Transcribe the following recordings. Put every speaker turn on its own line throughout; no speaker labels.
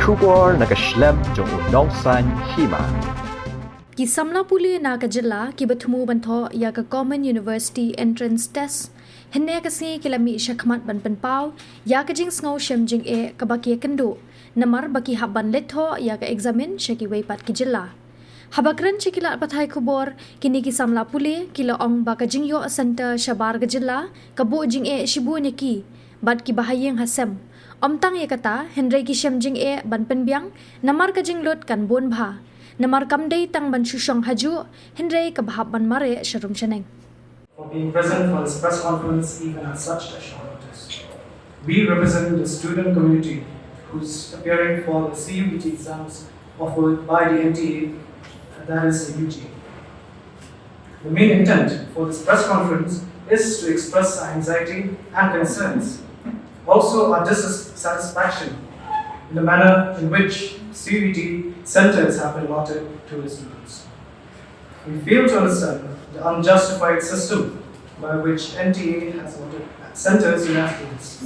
Shubor nakaslem jong unongsan Hima.
Ki Samla Pule na ka Jylla ki Bathumu bantho ya ka Common University Entrance Test henne ka si kilami shakmat ban pau ya ka jing ngau Shem Jingeh ka baki kendo namar baki habban letho ya ka examine shaki weipat ki Jylla habakran chikila pathai khubor kini ki Samla Pule kila ong baka jingyo center Shabar ka Jylla ka bo Jingeh shibu nyaki bad ki bahayeng hasem omtang ye kata henry ki Shem Jingeh ban penbiang namar ka jinglot kan bon bha Namar kamday tang ban shushong haju, Henry kabahab ban mare sharum shaneng.
For being present for this press conference even at such a short notice. We represent the student community who's appearing for the CUET exams offered by the NTA, that is the UG. The main intent for this press conference is to express our anxiety and concerns, also our dissatisfaction in the manner in which CUET centers have been allotted to the students. We fail to understand the unjustified system by which NTA has allotted centers in our students,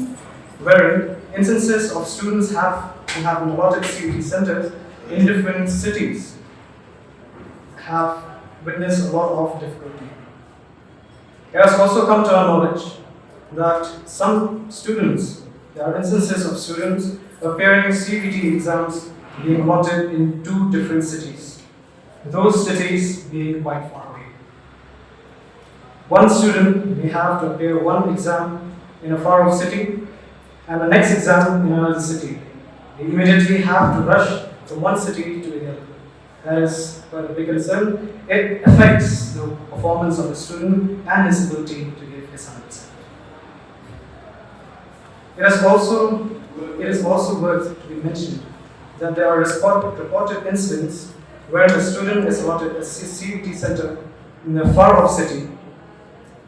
wherein instances of students who have been allotted CUET centers in different cities have witnessed a lot of difficulty. It has also come to our knowledge that there are instances of students appearing CUET exams being allotted in 2 different cities, those cities being quite far away. One student may have to appear one exam in a far off city and the next exam in another city. They immediately have to rush from one city to the other. That is quite a big concern. It affects the performance of the student and his ability to give his 100%. It is also worth to be mentioned that there are reported incidents where the student is allotted a CUET center in a far-off city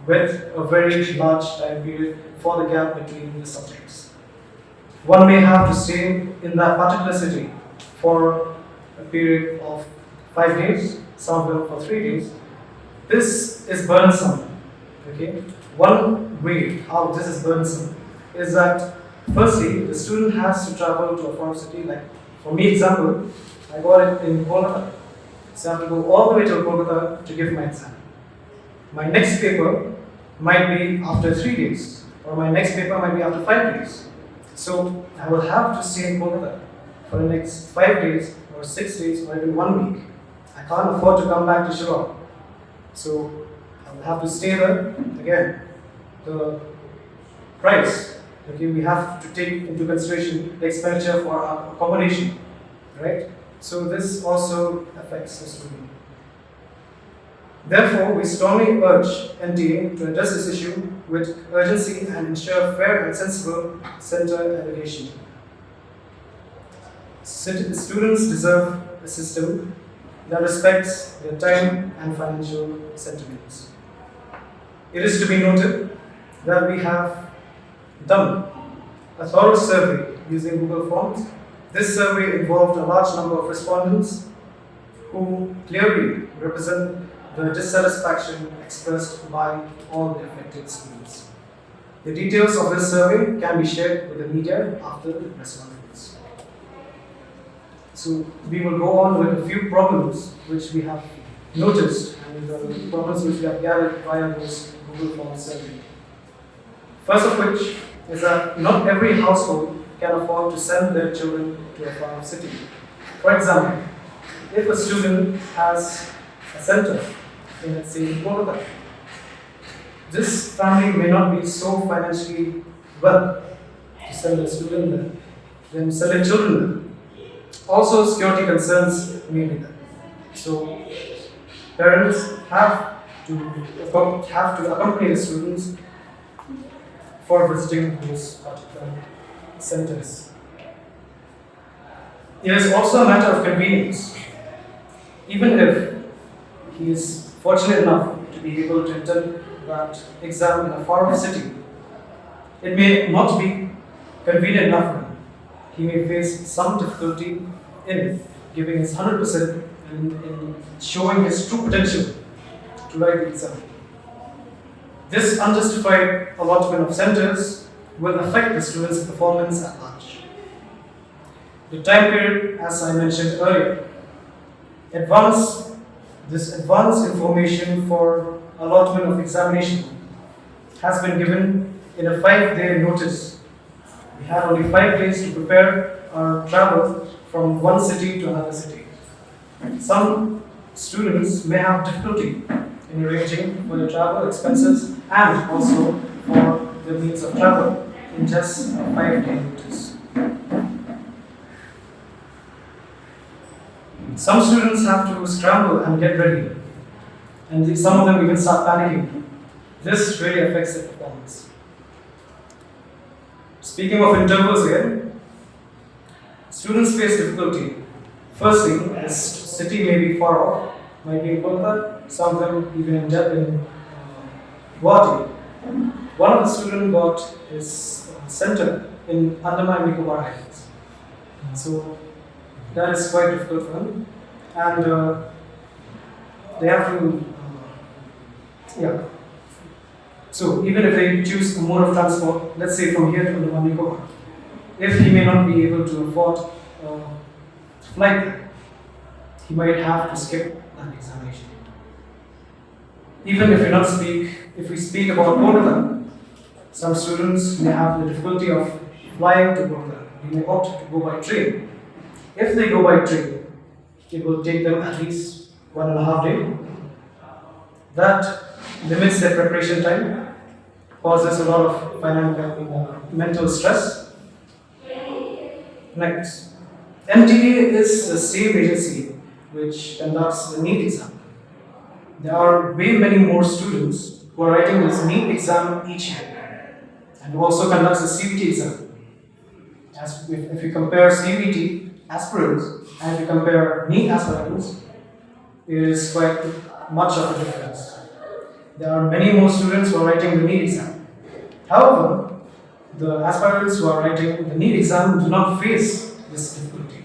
with a very large time period for the gap between the subjects. One may have to stay in that particular city for a period of 5 days, some of them for 3 days. This is burdensome. Okay? One way how this is burdensome is that firstly, the student has to travel to a far city. Like for me, example, I got it in Kolkata, so I have to go all the way to Kolkata to give my exam. My next paper might be after 3 days, or my next paper might be after 5 days. So I will have to stay in Kolkata for the next 5 days, or 6 days, or even 1 week. I can't afford to come back to Shabar. So I will have to stay there. Again, the price. Okay, we have to take into consideration the expenditure for our accommodation, right? So this also affects the student. Therefore, we strongly urge NTA to address this issue with urgency and ensure fair and sensible center allocation. Students deserve a system that respects their time and financial sentiments. It is to be noted that we have done a thorough survey using Google Forms. This survey involved a large number of respondents who clearly represent the dissatisfaction expressed by all the affected students. The details of this survey can be shared with the media after the press conference. So we will go on with a few problems which we have noticed and the problems which we have gathered via this Google Forms survey. First of which is that not every household can afford to send their children to a far city. For example, if a student has a center in, let's say, Kolkata, this family may not be so financially well to send their student there, then send their children there. Also, security concerns may be there. So, parents have to accompany the students for visiting those particular centers. It is also a matter of convenience. Even if he is fortunate enough to be able to attend that exam in a far-off city, it may not be convenient enough for him. He may face some difficulty in giving his 100% and in showing his true potential to write the exam. This unjustified allotment of centers will affect the students' performance at large. The time period, as I mentioned earlier, this advanced information for allotment of examination has been given in a 5-day notice. We have only 5 days to prepare our travel from one city to another city. Some students may have difficulty in arranging for the travel expenses and also for the means of travel in just a 5-day notice. Some students have to scramble and get ready, and some of them even start panicking. This really affects their performance. Speaking of intervals here, students face difficulty. Firstly, the city may be far off, might be in Kolkata, some of them even in Guwahati. One of the students got his center in Andaman and Nicobar Islands. So that is quite difficult for them. And they have to, So even if they choose a mode of transport, let's say from here to Andaman and Nicobar, if he may not be able to afford flight there, he might have to skip that examination. Even if we speak about Kolkata, some students may have the difficulty of flying to Kolkata. They may opt to go by train. If they go by train, it will take them at least 1.5 days. That limits their preparation time, causes a lot of financial mental stress. Next, MTA is the same agency which conducts the NEET exam. There are way many more students who are writing this NEET exam each year, and also conducts the CBT exam. If you compare CBT aspirants and if you compare NEET aspirants, it is quite much of a difference. There are many more students who are writing the NEET exam. However, the aspirants who are writing the NEET exam do not face this difficulty.